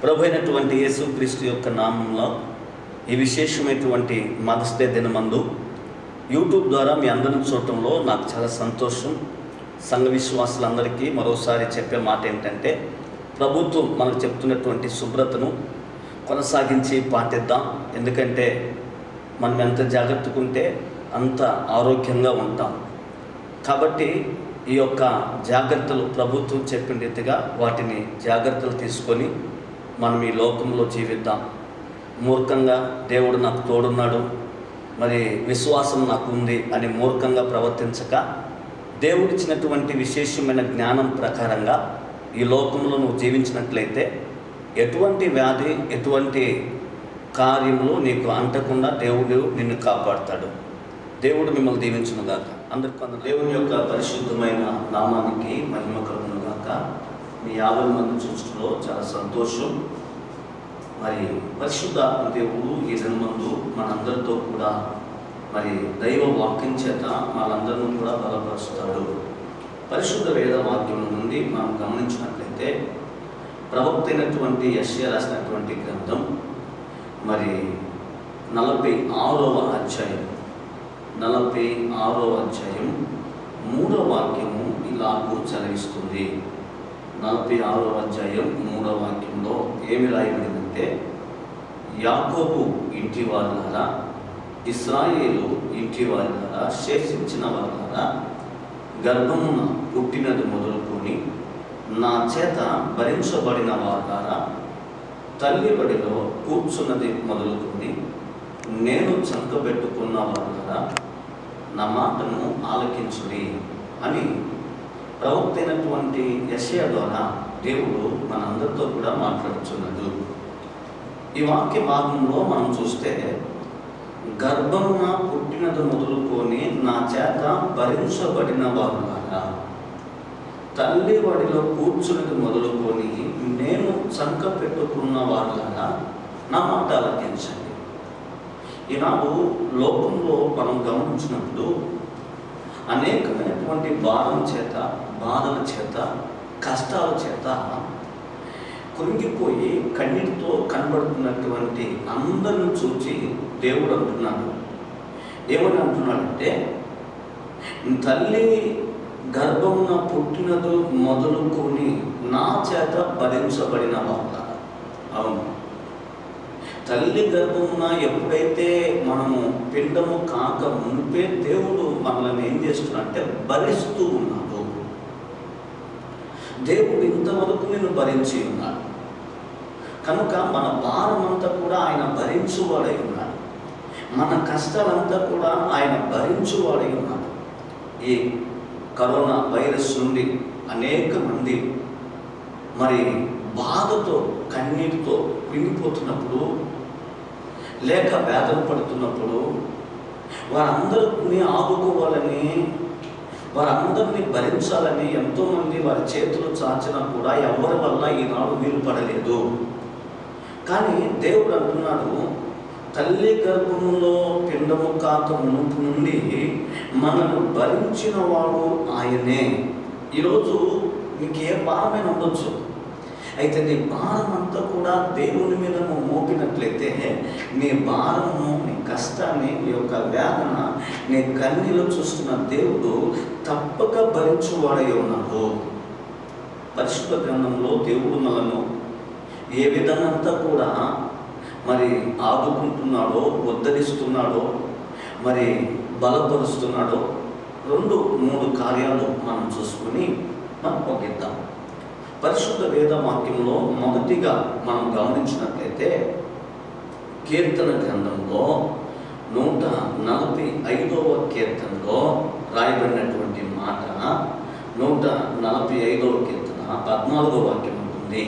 ప్రభు అయినటువంటి యేసుక్రీస్తు యొక్క నామంలో ఈ విశేషమైనటువంటి మదర్స్ డే దినమందు యూట్యూబ్ ద్వారా మీ అందరిని చూడటంలో నాకు చాలా సంతోషం. సంఘ విశ్వాసులందరికీ మరోసారి చెప్పే మాట ఏంటంటే, ప్రభుత్వం మనకు చెప్తున్నటువంటి శుభ్రతను కొనసాగించి పాటిద్దాం. ఎందుకంటే మనం ఎంత జాగ్రత్తగా ఉంటే అంత ఆరోగ్యంగా ఉంటాం. కాబట్టి ఈ యొక్క జాగ్రత్తలు ప్రభుత్వం చెప్పిన రీతిగా వాటిని జాగ్రత్తలు తీసుకొని మనం ఈ లోకంలో జీవిద్దాం. మూర్ఖంగా దేవుడు నాకు తోడున్నాడు, మరి విశ్వాసం నాకు ఉంది అని మూర్ఖంగా ప్రవర్తించక, దేవుడిచ్చినటువంటి విశేషమైన జ్ఞానం ప్రకారంగా ఈ లోకంలో నువ్వు జీవించినట్లయితే ఎటువంటి వ్యాధి, ఎటువంటి కార్యములు నీకు అంటకుండా దేవుడు నిన్ను కాపాడుతాడు. దేవుడు మిమ్మల్ని దీవించునుగాక. అందరికీ దేవుని యొక్క పరిశుద్ధమైన నామానికి మహిమ కలుగునుగాక. మీ 50 మంది చూస్తూ చాలా సంతోషం. మరి పరిశుద్ధాత్మ దేవుడు ఈ దినమందు మనందరితో కూడా మరి దైవ వాక్యం చేత వాళ్ళందరినీ కూడా బలపరుస్తాడు. పరిశుద్ధ వేద వాక్యం నుండి మనం గమనించినట్లయితే ప్రవక్త అయినటువంటి యెషయా రాసినటువంటి గ్రంథం మరి 46వ అధ్యాయం 3వ వాక్యము ఇలాగూ చదివిస్తుంది. 46వ అధ్యాయం 3వ వాక్యంలో ఏమి రాయబడిందంటే, యాకోబు ఇంటి వారులారా, ఇశ్రాయేలు ఇంటి వారులారా, శేషించిన వారులారా, గర్భమున పుట్టినది మొదలుకొని నా చేత భరించబడిన వారులారా, తల్లి బడిలో కూర్చున్నది మొదలుకొని నేను చంకబెట్టుకున్న వారులారా, నా మాటను ఆలకించుడి అని ప్రవక్త అయినటువంటి యెషయా ద్వారా దేవుడు మనందరితో కూడా మాట్లాడుచున్నాడు. ఈ వాక్య భాగంలో మనం చూస్తే, గర్భమున పుట్టినది మొదలుకొని నా చేత భరించబడిన వారులారా, తల్లి వాడిలో కూర్చున్నది మొదలుకొని నేను చంక పెట్టుకున్న వారులారా, నా మాట ఆలకించండి. ఈనాడు లోకంలో మనం గమనించినప్పుడు అనేకమైనటువంటి భారం చేత, బాధల చేత, కష్టాల చేత కృంగిపోయి కన్నీటితో కనబడుతున్నటువంటి అందరిని చూచి దేవుడు అంటున్నాడు. ఏమని అంటున్నాడంటే, తల్లి గర్భమున పుట్టినది మొదలుకొని నా చేత భరించబడిన వాళ్ళ. అవును, తల్లి గర్భమున ఎప్పుడైతే మనము పిండము కాక మునిపే దేవుడు మనల్ని ఏం చేస్తున్నాడంటే భరిస్తూ ఉన్నాడు. దేవుడు ఇంతవరకు నేను భరించి ఉన్నాడు కనుక మన భారం అంతా కూడా ఆయన భరించువాడై ఉన్నాడు. మన కష్టాలంతా కూడా ఆయన భరించువాడై ఉన్నాడు. ఈ కరోనా వైరస్ నుండి అనేక మంది మరి బాధతో, కన్నీటితో పిండిపోతున్నప్పుడు, లేక వేదన పడుతున్నప్పుడు వారందరినీ ఆదుకోవాలని, వారందరినీ భరించాలని ఎంతోమంది వారి చేతులు చాచినా కూడా ఎవరి వల్ల ఈనాడు వీలు పడలేదు. కానీ దేవుడు అంటున్నాడు, తల్లి గర్భములో పిండము కాక మునుపు నుండి మనను భరించిన వాడు ఆయనే. ఈరోజు నీకు ఏ భారమైన ఉండొచ్చు, అయితే నీ భారం అంతా కూడా దేవుని మీద నువ్వు మోపినట్లయితే నీ భారము, నీ కష్టాన్ని, నీ యొక్క వేదన, నీ కన్నీలో చూస్తున్న దేవుడు తప్పక భరించువాడై ఉన్నాడు. పరిశుద్ధ గ్రంథంలో దేవుడు మనను ఏ విధంగా కూడా మరి ఆదుకుంటున్నాడో, ఉద్ధరిస్తున్నాడో, మరి బలపరుస్తున్నాడో 2-3 కార్యాలు మనం చూసుకుని మనం పొగిద్దాం. పరిశుద్ధ వేద వాక్యంలో మొదటిగా మనం గమనించినట్లయితే, కీర్తన గ్రంథంలో 145వ కీర్తనలో రాయబడినటువంటి మాట, 145వ కీర్తన 14వ వాక్యం ఉంటుంది.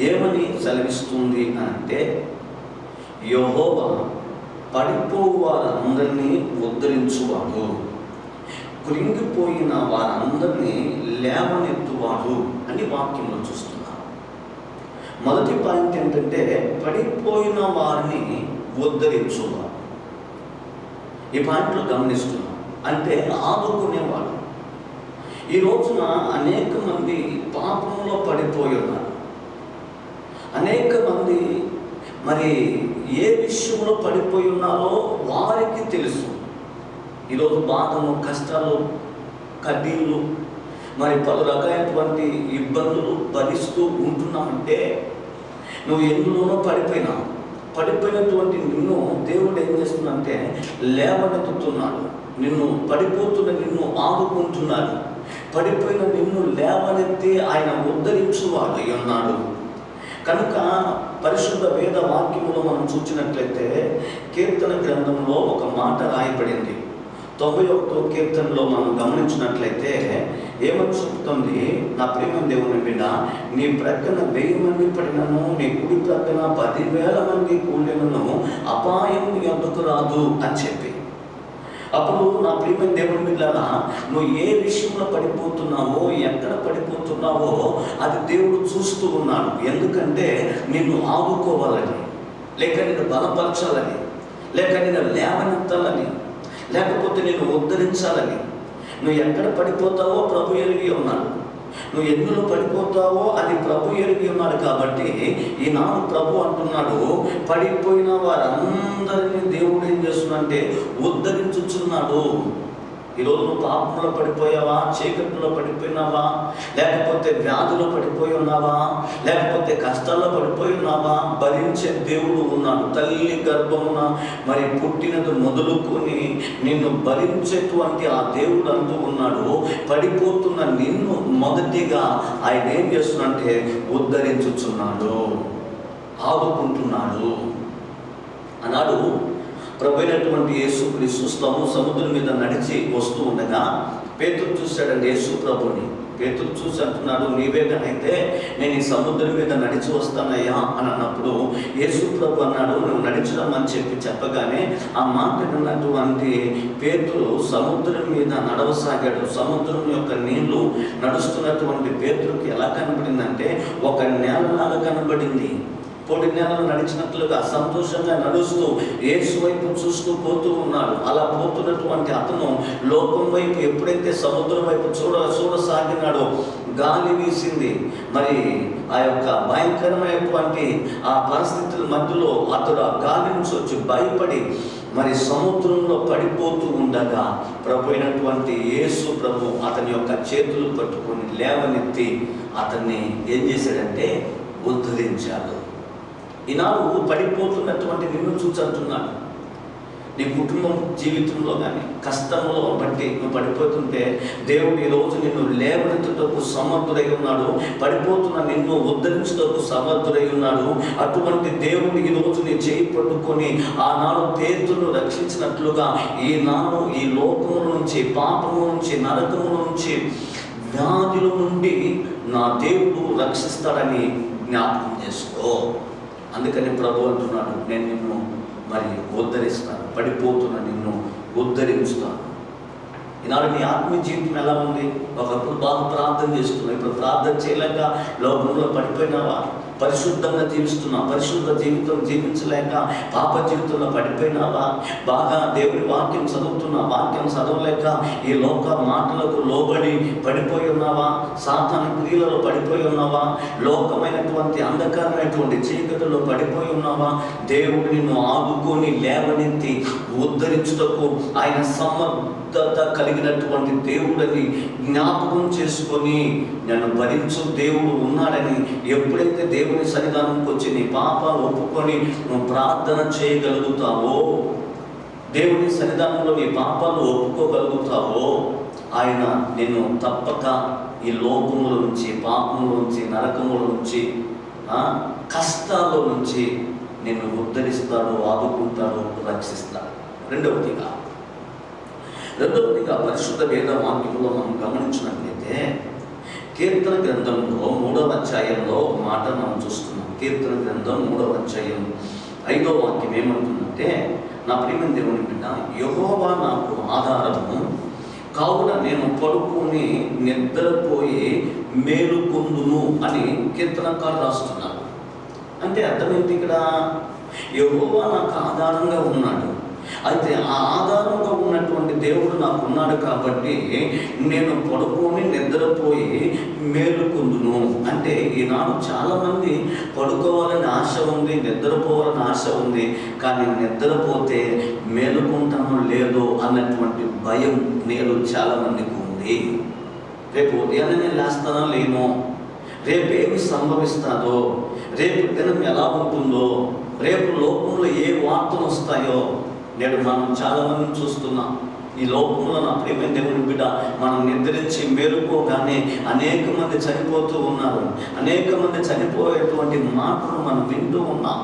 ఏమని సెలవిస్తుంది అంటే, యెహోవా పడిపోవు వారందరినీ ఉద్ధరించువాడు, కృంగిపోయిన వారందరినీ లేవనెత్తువాడు అని వాక్యంలో చూస్తున్నాం. మొదటి పాయింట్ ఏంటంటే, పడిపోయిన వారిని ఉద్ధరించువాడు. ఈ పాయింట్లో గమనిస్తున్నాం. అంటే ఆదుకునేవాడు. ఈ రోజున అనేక మంది పాపంలో పడిపోయి ఉన్నారు. అనేక మంది మరి ఏ విషయంలో పడిపోయి ఉన్నారో వారికి తెలుసు. ఈరోజు బాధలు, కష్టాలు, కడ్డీలు, మరి పలు రకాలైనటువంటి ఇబ్బందులు భరిస్తూ ఉంటున్నామంటే నువ్వు ఎందులోనో పడిపోయినటువంటి నిన్ను దేవుడు ఏం చేస్తుందంటే లేవనెత్తుతున్నాడు. నిన్ను పడిపోతున్న నిన్ను ఆదుకుంటున్నాడు. పడిపోయిన నిన్ను లేవనెత్తి ఆయన ఉద్ధరించువాడు ఉన్నాడు. కనుక పరిశుద్ధ వేద వాక్యములో మనం చూసినట్లయితే కీర్తన గ్రంథంలో ఒక మాట రాయబడింది. 91వ కీర్తనలో మనం గమనించినట్లయితే ఏమని చెప్తుంది? నా ప్రేమ దేవుని బిడ్డ, నీ ప్రక్కన 1000 మంది పడినను, నీ కుడి ప్రక్కన 10,000 మంది కూలినను అపాయం నీ వద్దకు రాదు అని చెప్పి. అప్పుడు నా ప్రియమైన దేవుని బిడ్డలారా, నువ్వు ఏ విషయంలో పడిపోతున్నావో, ఎక్కడ పడిపోతున్నావో అది దేవుడు చూస్తూ ఉన్నాడు. ఎందుకంటే నిన్ను ఆదుకోవాలని, లేక నిన్ను బలపరచాలని, లేక నిన్ను లేవనెత్తాలని, లేకపోతే నేను ఉద్ధరించాలని. నువ్వు ఎక్కడ పడిపోతావో ప్రభు ఎరిగి ఉన్నాడు. నువ్వు ఎందులో పడిపోతావో అది ప్రభు ఎరిగి ఉన్నాడు. కాబట్టి ఈనాడు ప్రభు అంటున్నాడు, పడిపోయిన వారందరినీ దేవుడు ఏం చేస్తున్నాడంటే ఉద్ధరించుచున్నాడు. ఈరోజు నువ్వు పాపంలో పడిపోయావా, చీకట్లో పడిపోయినావా, లేకపోతే వ్యాధిలో పడిపోయి ఉన్నావా, లేకపోతే కష్టాల్లో పడిపోయి ఉన్నావా, భరించే దేవుడు ఉన్నాడు. తల్లి గర్భమున మరి పుట్టినది మొదలుకొని నిన్ను భరించేటువంటి ఆ దేవుడు అంటూ ఉన్నాడు. పడిపోతున్న నిన్ను మొదటిగా ఆయన ఏం చేస్తున్నాడంటే ఉద్ధరించుచున్నాడు, ఆదుకుంటున్నాడు. అన్నాడు ప్రభు అయినటువంటి యేసుక్రీస్తు సముద్రం మీద నడిచి వస్తూ ఉండగా పేతురు చూశాడండి యేసు ప్రభుని. పేతురు చూసి అంటున్నాడు, నీవే అయితే నేను ఈ సముద్రం మీద నడిచి వస్తానయ్యా అని అన్నప్పుడు యేసు ప్రభు అన్నాడు, నువ్వు నడిచడం అని చెప్పగానే ఆ మాట విన్నటువంటి పేతురు సముద్రం మీద నడవసాగాడు. సముద్రం యొక్క నీళ్లు నడుస్తున్నటువంటి పేతురుకి ఎలా కనబడిందంటే ఒక నేలలాగా కనబడింది. పొడి నేలలో నడిచినట్లుగా సంతోషంగా నడుస్తూ యేసు వైపు చూస్తూ పోతూ ఉన్నాడు. అలా పోతున్నటువంటి అతను లోకం వైపు ఎప్పుడైతే సముద్రం వైపు చూడసాగినాడో గాలి వీసింది. మరి ఆ యొక్క భయంకరమైనటువంటి ఆ పరిస్థితుల మధ్యలో అతడు ఆ గాలి నుంచి వచ్చి భయపడి మరి సముద్రంలో పడిపోతూ ఉండగా ప్రభు అయినటువంటి యేసు ప్రభు అతని యొక్క చేతులు పట్టుకొని లేవనెత్తి అతన్ని ఏం చేశాడంటే ఉద్ధరించాడు. ఈనాడు పడిపోతున్నటువంటి నిన్ను చూసి అంటున్నాడు, నీ కుటుంబం జీవితంలో కానీ కష్టంలో బట్టి నువ్వు పడిపోతుంటే దేవుడు ఈరోజు నిన్ను లేవనెత్తుటకు సమర్థుడై ఉన్నాడు. పడిపోతున్న నిన్ను ఉద్ధరించుటకు సమర్థుడై ఉన్నాడు. అటువంటి దేవుడు ఈరోజు నీ చేయి పట్టుకొని ఆనాడు పేతురును రక్షించినట్లుగా ఈనాడు ఈ లోకము నుంచి, పాపము నుంచి, నరకము నుంచి, వ్యాధుల నుండి నా దేవుడు రక్షిస్తాడని జ్ఞాపకం చేసుకో. అందుకని ప్రభు అంటున్నాడు, నేను నిన్ను మరి ఉద్ధరిస్తాను, పడిపోతున్న నిన్ను ఉద్ధరించుతాను. ఈనాడు నీ ఆత్మీయ జీవితం ఎలా ఉంది? ఒకప్పుడు బాగా ప్రార్థన చేస్తున్నావు, ఇప్పుడు ప్రార్థన చేయలేక లోకంలో పడిపోయినావా? పరిశుద్ధంగా జీవిస్తున్నావు, పరిశుద్ధ జీవితం జీవించలేక పాప జీవితంలో పడిపోయినావా? బాగా దేవుని వాక్యం చదువుతున్నా, వాక్యం చదవలేక ఈ లోక మాటలకు లోబడి పడిపోయి ఉన్నావా? సాతాను క్రియలలో పడిపోయి ఉన్నావా? లోకమైనటువంటి అంధకారమైనటువంటి చీకటిలో పడిపోయి ఉన్నావా? దేవుడు నిన్ను ఆదుకొని లేవనెత్తి ఉద్ధరించుటకు ఆయన సమర్థత కలిగినటువంటి దేవుడని జ్ఞాపకం చేసుకొని నన్ను భరించు దేవుడు ఉన్నాడని ఎప్పుడైతే దేవుని సన్నిధానంకి వచ్చి నీ పాపాలు ఒప్పుకొని నువ్వు ప్రార్థన చేయగలుగుతావో, దేవుని సన్నిధానంలో నీ పాపాలు ఒప్పుకోగలుగుతావో, ఆయన నిన్ను తప్పక ఈ లోకముల నుంచి, పాపముల నుంచి, నరకముల నుంచి, కష్టాల నుంచి నిన్ను ఉద్ధరిస్తాడు, ఆదుకుంటాడు, రక్షిస్తాడు. రెండవదిగా పరిశుద్ధ వేద వాక్యంలో మనం గమనించినట్లయితే కీర్తన గ్రంథంలో 3వ అధ్యాయంలో ఒక మాట మనం చూస్తున్నాం. కీర్తన గ్రంథం 3వ అధ్యాయం 5వ వాక్యం ఏమంటుందంటే, నా ప్రియమైన దేవుని బిడ్డ, యెహోవా నాకు ఆధారము, కావున నేను పడుకొని నిద్రపోయి మేలుకొందును అని కీర్తనకారుడు రాస్తున్నాడు. అంటే అర్థమేంటి? ఇక్కడ యెహోవా నాకు ఆధారంగా ఉన్నాడు. అయితే ఆ ఆధారంగా ఉన్నటువంటి దేవుడు నాకు ఉన్నాడు కాబట్టి నేను పడుకొని పడుకొని నిద్రపోయి మేలుకుందును. అంటే ఈనాడు చాలామంది పడుకోవాలని ఆశ ఉంది, నిద్రపోవాలని ఆశ ఉంది, కానీ నిద్రపోతే మేలుకుంటానో లేదో అన్నటువంటి భయం నేడు చాలామందికి ఉంది. రేపు ఉదయాన్నే నేను లేస్తానో లేనో, రేపేమి సంభవిస్తాదో, రేపు దినం ఎలా ఉంటుందో, రేపు లోకంలో ఏ వార్తలు వస్తాయో. నేడు మనం చాలామందిని చూస్తున్నాం. ఈ లోకంలో నా ప్రియమైన దేవుని బిడ్డ, మనం నిద్రించి మేలుకోగానే అనేక మంది చనిపోతూ ఉన్నారు. అనేక మంది చనిపోయేటువంటి మాటలు మనం వింటూ ఉన్నాం.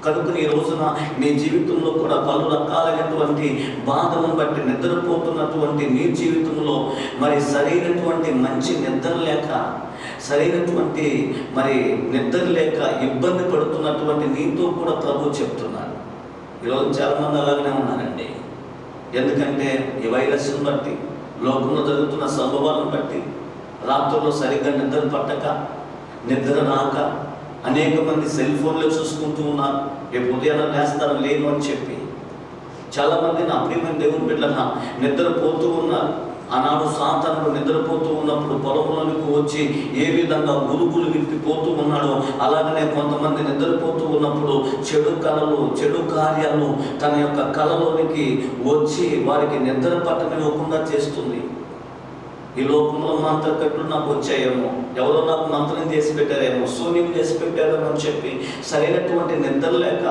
కనుక ఈ రోజున నీ జీవితంలో కూడా పలు రకాలైనటువంటి బాధలను బట్టి నిద్రపోతున్నటువంటి నీ జీవితంలో మరి సరైనటువంటి మంచి నిద్ర లేక, సరైనటువంటి నిద్ర లేక ఇబ్బంది పడుతున్నటువంటి నీతో కూడా ప్రభు చెప్తున్నాడు. ఈరోజు చాలామంది అలాగనే ఉన్నారండి. ఎందుకంటే ఈ వైరస్ను బట్టి, లోకంలో జరుగుతున్న సంభవాలను బట్టి రాత్రుల్లో సరిగ్గా నిద్ర పట్టక, నిద్ర రాక అనేక మంది సెల్ ఫోన్లో చూసుకుంటూ ఉన్నారు. రేపు ఉదయాన్నే లేస్తారో లేను అని చెప్పి చాలామంది నా ప్రియమైన దేవుని బిడ్డగా నిద్రపోతూ ఉన్నారు. ఆనాడు సాతానుడు నిద్రపోతూ ఉన్నప్పుడు పొలంలోనికి వచ్చి ఏ విధంగా గురుగులు విప్పిపోతూ ఉన్నాడో, అలాగనే కొంతమంది నిద్రపోతూ ఉన్నప్పుడు చెడు కళలు, చెడు కార్యాలు తన యొక్క కళలోనికి వచ్చి వారికి నిద్ర పట్టనివ్వకుండా చేస్తుంది. ఈ లోకంలో మంత్రకట్లు నాకు వచ్చాయేమో, ఎవరో నాకు మంత్రం చేసి పెట్టారేమో, శూన్యం చేసి పెట్టారేమో అని చెప్పి సరైనటువంటి నిద్ర లేక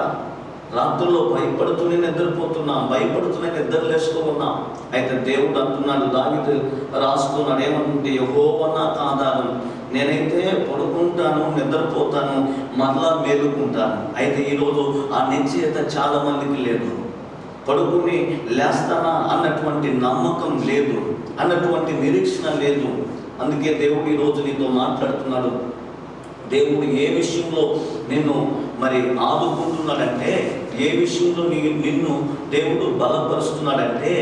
రాత్రుల్లో భయపడుతూనే నిద్రపోతున్నాం, భయపడుతూనే నిద్రలేస్తూ ఉన్నాం. అయితే దేవుడు అంటున్నాడు, దావీదు రాస్తున్నాడు ఏమంటే, యెహోవా నాకు ఆధారం, నేనైతే పడుకుంటాను, నిద్రపోతాను, మరలా మేలుకుంటాను. అయితే ఈరోజు ఆ నిశ్చయత చాలా మందికి లేదు. పడుకుని లేస్తానా అన్నటువంటి నమ్మకం లేదు, అన్నటువంటి నిరీక్షణ లేదు. అందుకే దేవుడు ఈరోజు నీతో మాట్లాడుతున్నాడు. దేవుడు ఏ విషయంలో నిన్ను ఆదుకుంటున్నాడంటే, ఏ విషయంలో నిన్ను దేవుడు బలపరుస్తున్నాడంటే,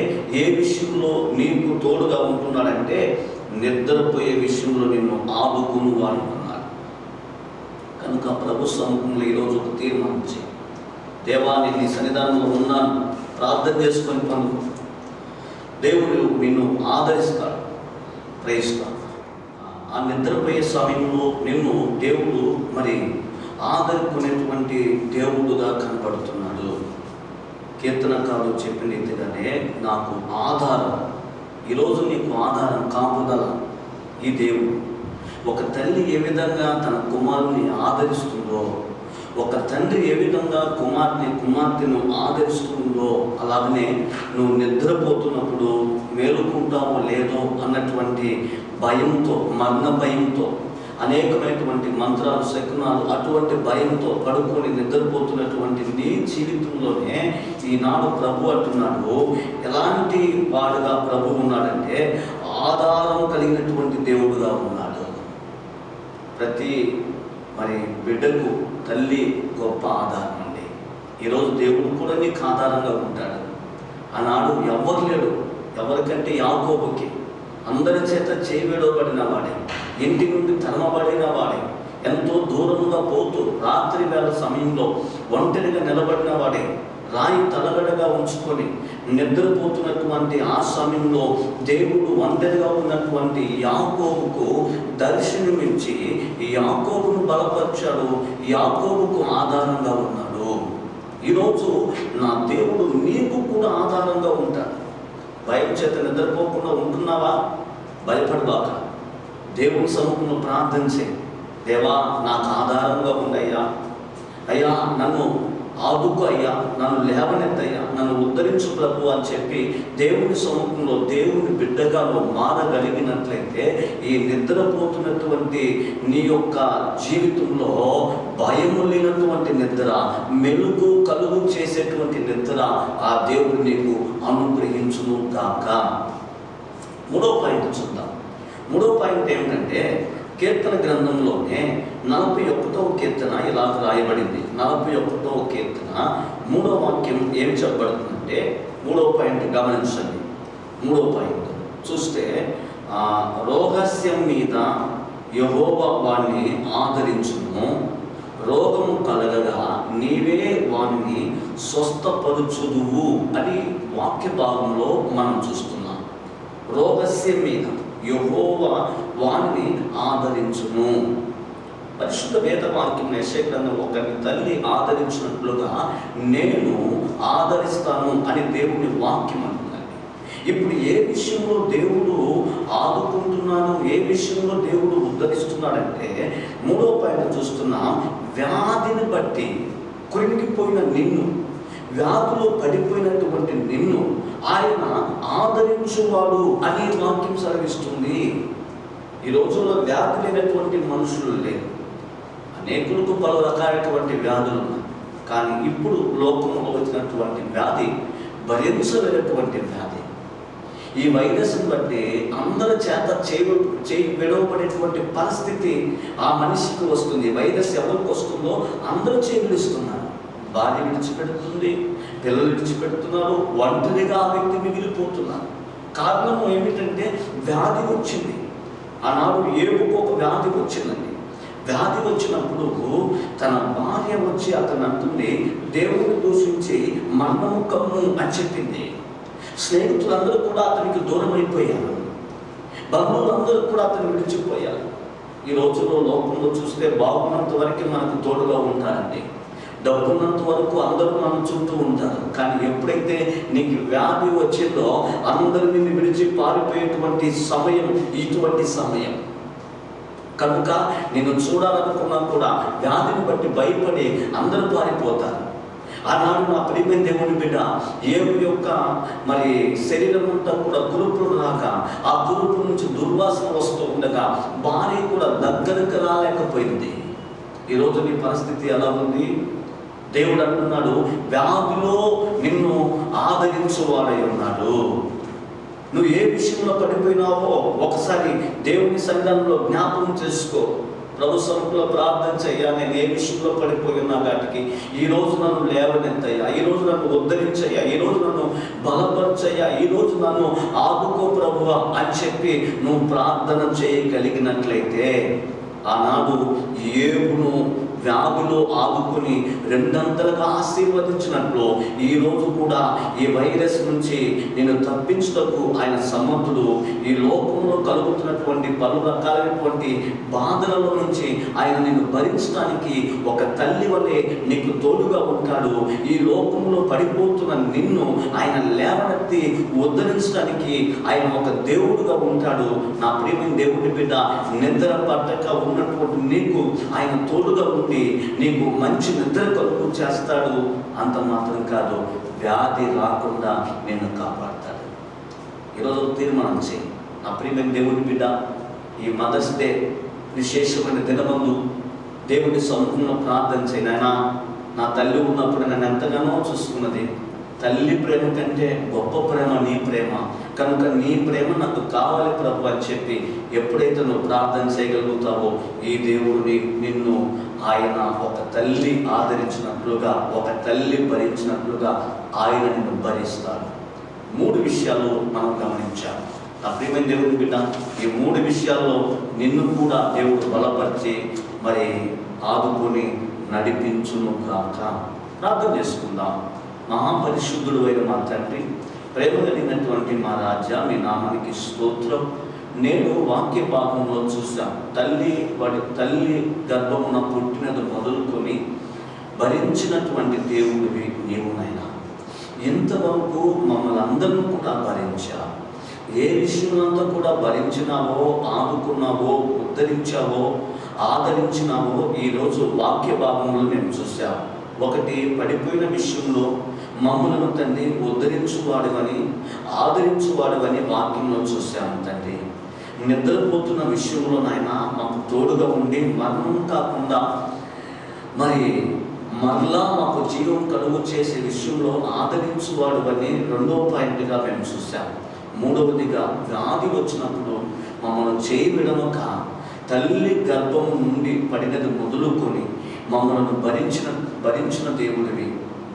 ఏ విషయంలో నీకు తోడుగా ఉంటున్నాడంటే, నిద్రపోయే విషయంలో నిన్ను ఆదుకును అంటున్నాడు. కనుక ప్రభు సముఖంలో ఈరోజు ఒక తీర్మానం చేయి. దేవా, నేను నీ సన్నిధానంలో ఉన్నాను, ప్రార్థన చేసుకొని పొందుకు. దేవుడు నిన్ను ఆదరిస్తాడు. Praise god. ఆ నిద్రపోయే సమయంలో నిన్ను దేవుడు ఆదరుకునేటువంటి దేవుడుగా కనపడుతున్నాడు. కీర్తనకారుడు చెప్పిన రీతిగానే నాకు ఆధారం, ఈరోజు నీకు ఆధారం, కాపుదల ఈ దేవుడు. ఒక తల్లి ఏ విధంగా తన కుమారుని ఆదరిస్తుందో, ఒక తండ్రి ఏ విధంగా కుమార్తెను ఆదరిస్తుందో, అలాగనే నువ్వు నిద్రపోతున్నప్పుడు మేలుకుంటావో లేదో అన్నటువంటి భయంతో, మరణ భయంతో, అనేకమైనటువంటి మంత్రాలు, శకునాలు, అటువంటి భయంతో పడుకొని నిద్రపోతున్నటువంటి నీ జీవితంలోనే ఈనాడు ప్రభు అంటున్నాడు. ఎలాంటి వాడుగా ప్రభు ఉన్నాడంటే, ఆధారం కలిగినటువంటి దేవుడుగా ఉన్నాడు. ప్రతి బిడ్డకు తల్లి గొప్ప ఆధారం అండి. ఈరోజు దేవుడు కూడా నీకు ఆధారంగా ఉంటాడు. ఆనాడు ఎవరు లేడు, ఎవరికంటే యాకోబుకి అందరి చేత చేయబడిన వాడే, ఇంటి నుండి తరమబడిన వాడే, ఎంతో దూరంగా పోతూ రాత్రి వేళ సమయంలో ఒంటరిగా నిలబడిన వాడే, రాయి తలగడగా ఉంచుకొని నిద్రపోతున్నటువంటి ఆ సమయంలో దేవుడు ఒంటరిగా ఉన్నటువంటి యాకోబుకు దర్శనమిచ్చి యాకోబును బలపరిచాడు, యాకోబుకు ఆధారంగా ఉన్నాడు. ఈరోజు నా దేవుడు నీకు కూడా ఆధారంగా ఉంటాడు. భయం చేత నిద్రపోకుండా ఉంటున్నావా? భయపడబాక. దేవుని సముఖంలో ప్రార్థన చేయి. దేవా, నాకు ఆధారంగా ఉండయ్యా, అయ్యా నన్ను ఆదుకు, అయ్యా నన్ను లేవనెత్తయ్యా, నన్ను ఉద్ధరించు ప్రభు అని చెప్పి దేవుని సముఖంలో దేవుని బిడ్డగా నువ్వు మారగలిగినట్లయితే ఈ నిద్రపోతున్నటువంటి నీ యొక్క జీవితంలో భయము లేనటువంటి నిద్ర, మెలుగు కలుగు చేసేటువంటి నిద్ర ఆ దేవుడు నీకు అనుగ్రహించును గాక. మూడో పాయింట్ చూద్దాం. మూడో పాయింట్ ఏమిటంటే, కీర్తన గ్రంథంలోనే 41వ కీర్తన ఇలా రాయబడింది. 41వ కీర్తన 3వ వాక్యం ఏం చెప్పబడుతుందంటే, 3వ పాయింట్ గమనించండి. 3వ పాయింట్ చూస్తే, రోగస్యం మీద యెహోవా వాణ్ణి ఆదరించును, రోగము కలగగా నీవే వాణ్ణి స్వస్థపరుచుదువు అని వాక్య భాగంలో మనం చూస్తున్నాం. రోగస్యం మీద యెహోవా వానిని ఆదరించును. పరిశుద్ధ వేదవాక్యం యెషయా గ్రంథం ఒకరిని తల్లి ఆదరించినట్లుగా నేను ఆదరిస్తాను అని దేవుని వాక్యం అంటున్నది. ఇప్పుడు ఏ విషయంలో దేవుడు ఆదుకుంటున్నాడు, ఏ విషయంలో దేవుడు ఉద్ధరిస్తున్నాడంటే, 3వ పాయింట్ చూస్తున్నాం. వ్యాధిని బట్టి కృంగిపోయిన నిన్ను, వ్యాధిలో పడిపోయినటువంటి నిన్ను ఆయన ఆదరించువాడు అనే వాక్యం సెలవిస్తుంది. ఈ రోజుల్లో వ్యాధి లేనటువంటి మనుషులు లేరు. అనేకులకు పలు రకాలైనటువంటి వ్యాధులు ఉన్నాయి. కానీ ఇప్పుడు లోకంలో వచ్చినటువంటి వ్యాధి భరించలేనటువంటి వ్యాధి. ఈ వైరస్ని బట్టి అందరి చేత చేయి విడవబడేటువంటి పరిస్థితి ఆ మనిషికి వస్తుంది. వైరస్ ఎవరికి వస్తుందో అందరూ చేయి విడుస్తున్నారు. భార్య విడిచిపెడుతుంది, పిల్లలు విడిచిపెడుతున్నారు, ఒంటరిగా ఆ వ్యక్తి మిగిలిపోతున్నారు. కారణం ఏమిటంటే వ్యాధి వచ్చింది. ఆనాడు ఏపుకు ఒక వ్యాధి వచ్చిందండి. వ్యాధి వచ్చినప్పుడు తన భార్య వచ్చి అతను అంటుంది, దేవుడిని దూషించి మరణము కమ్ము అని చెప్పింది. స్నేహితులందరూ కూడా అతనికి దూరం అయిపోయారు. బంధువులందరూ కూడా అతను విడిచిపోయారు. ఈ రోజుల్లో లోకంలో చూస్తే బాగున్నంత వరకు మనకు తోడుగా ఉంటారండి. డబ్బున్నంత వరకు అందరూ మన చుట్టూ ఉంటారు. కానీ ఎప్పుడైతే నీకు వ్యాధి వచ్చిందో అందరూ నిన్ను విడిచి పారిపోయేటువంటి సమయం ఇటువంటి సమయం. కనుక నేను చూడాలనుకున్నా కూడా వ్యాధిని బట్టి భయపడి అందరూ పారిపోతారు. ఆనాడు నా ప్రియమైన దేవుని బిడ్డ ఏబు యొక్క శరీరం అంతా కూడా కురుపులు రాగా, ఆ కురుపు నుంచి దుర్వాసన వస్తూ ఉండగా భార్య కూడా దగ్గరకు రాలేకపోయింది. ఈరోజు నీ పరిస్థితి ఎలా ఉంది? దేవుడు అంటున్నాడు, వ్యాధిలో నిన్ను ఆదరించువాడై ఉన్నాడు. నువ్వు ఏ విషయంలో పడిపోయినావో ఒకసారి దేవుని సన్నిధానంలో జ్ఞాపకం చేసుకో. ప్రభు సముఖంలో ప్రార్థన చెయ్యా, నేను ఏ విషయంలో పడిపోయి ఉన్నా వాటికి ఈరోజు నన్ను లేవనెత్తయ్యా, ఈరోజు నన్ను ఉద్ధరించయ్యా, ఈరోజు నన్ను బలపరచయ్యా, ఈరోజు నన్ను ఆదుకో ప్రభువా అని చెప్పి నువ్వు ప్రార్థన చేయగలిగినట్లయితే ఆనాడు ఏబును వ్యాధిలో ఆదుకొని రెండంతలుగా ఆశీర్వదించినట్లు ఈరోజు కూడా ఈ వైరస్ నుంచి నేను తప్పించుటకు ఆయన సమర్థుడు. ఈ లోకంలో కలుగుతున్నటువంటి పలు రకాలైనటువంటి బాధలలో నుంచి ఆయన నిన్ను భరించడానికి ఒక తల్లి వలె నీకు తోడుగా ఉంటాడు. ఈ లోకంలో పడిపోతున్న నిన్ను ఆయన లేవనెత్తి ఉద్ధరించడానికి ఆయన ఒక దేవుడుగా ఉంటాడు. నా ప్రియమైన దేవుడి బిడ్డ, నిద్ర పట్టక ఉన్నటువంటి నీకు ఆయన తోడుగా ఉండి నీకు మంచి నిద్ర కలుగు చేస్తాడు. అంత మాత్రం కాదు, వ్యాధి రాకుండా నిన్ను కాపాడతాడు. ఈరోజు తీర్మానం చేయి. నా ప్రియమైన దేవుని బిడ్డ, ఈ మదర్స్ డే విశేషమైన దినమందు దేవుని సముఖంలో ప్రార్థన చేయి. నాయనా, నా తల్లి ఉన్నప్పుడు నన్ను ఎంతగానో చూసుకున్నది. తల్లి ప్రేమ కంటే గొప్ప ప్రేమ నీ ప్రేమ. కనుక నీ ప్రేమ నాకు కావాలి ప్రభు అని చెప్పి ఎప్పుడైతే నువ్వు ప్రార్థన చేయగలుగుతావో ఈ దేవుడు నిన్ను ఆయన ఒక తల్లి ఆదరించినట్లుగా, ఒక తల్లి భరించినట్లుగా ఆయన నిన్ను భరిస్తాడు. 3 విషయాలు మనం గమనించాం. నా ప్రియమైన దేవుని బిడ్డ, ఈ 3 విషయాల్లో నిన్ను కూడా దేవుడు బలపరిచి ఆదుకొని నడిపించును కాక. ప్రార్థన చేసుకుందాం. మహాపరిశుద్ధుడు అయిన మా తండ్రి, ప్రేమ కలిగినటువంటి మా రాజా, మీ నామానికి స్తోత్రం. నేను వాక్య భాగంలో చూశాను, వాడి తల్లి గర్భమున పుట్టినది మొదలుకొని భరించినటువంటి దేవుడివి నీవునైనా. ఇంతవరకు మమ్మల్ని అందరినీ కూడా భరించావు. ఏ విషయంలో కూడా భరించినావో, ఆదుకున్నావో, ఉద్ధరించావో, ఆదరించినావో ఈరోజు వాక్య భాగంలో మేము చూసాము. ఒకటి, పడిపోయిన విషయంలో మమ్మలను తండ్రి ఉద్ధరించువాడవని, ఆదరించువాడవని వాక్యంలో చూసాము తండ్రి. నిద్రపోతున్న విషయంలో నాయన మాకు తోడుగా ఉండి మరణం కాకుండా మరలా మాకు జీవం కలుగు చేసే విషయంలో ఆదరించువాడవని 2వ పాయింట్గా మేము చూసాము. 3వదిగా, వ్యాధి వచ్చినప్పుడు మమ్మల్ని చేయి విడవక తల్లి గర్భము నుండి పడినది మొదలుకొని మమ్మల్ని భరించిన దేవుడివి.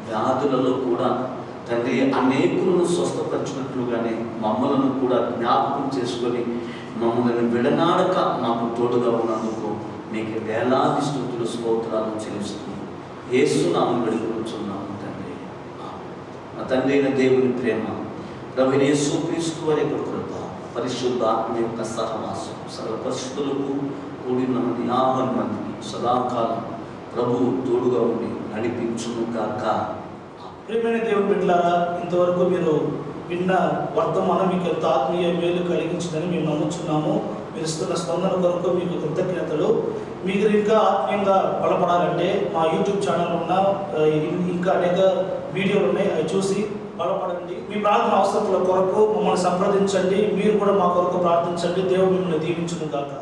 వ్యాధులలో కూడా తండ్రి అనేకులను స్వస్థపరిచినట్లుగానే మమ్మలను కూడా జ్ఞాపకం చేసుకొని మమ్మల్ని విడనాడక మాకు తోడుగా ఉన్నందుకు మీకు వేలాది స్తుతులు, స్తోత్రాలు చెల్లిస్తున్నాము. యేసు నామమున వేడుకొనుచున్నాము తండ్రి. నా తండ్రి అయిన దేవుని ప్రేమ, ప్రభువైన యేసు క్రీస్తు వారి కృప, పరిశుద్ధాత్మ యొక్క సహవాసం సర్వ పరిశుద్ధులకు కూడిన మందికి సదాకాలం ప్రభువు తోడుగా ఉండి నడిపించును కాక. ప్రియమైన దేవుని బిడ్డలారా, ఇంతవరకు మీరు విన్న వర్తమానం మీకు ఎంత ఆత్మీయ మేలు కలిగించిందని మేము నమ్ముచున్నాము. మీరు ఇస్తున్న స్పందన కొరకు మీకు కృతజ్ఞతలు. మీరు ఇంకా ఆత్మీయంగా బలపడాలంటే మా యూట్యూబ్ ఛానల్ ఉన్న ఇంకా అనేక వీడియోలు ఉన్నాయి, అవి చూసి బలపడండి. మీ ప్రార్థన అవసరతల కొరకు మమ్మల్ని సంప్రదించండి. మీరు కూడా మా కొరకు ప్రార్థించండి. దేవుడు మిమ్మల్ని దీవించును గాక.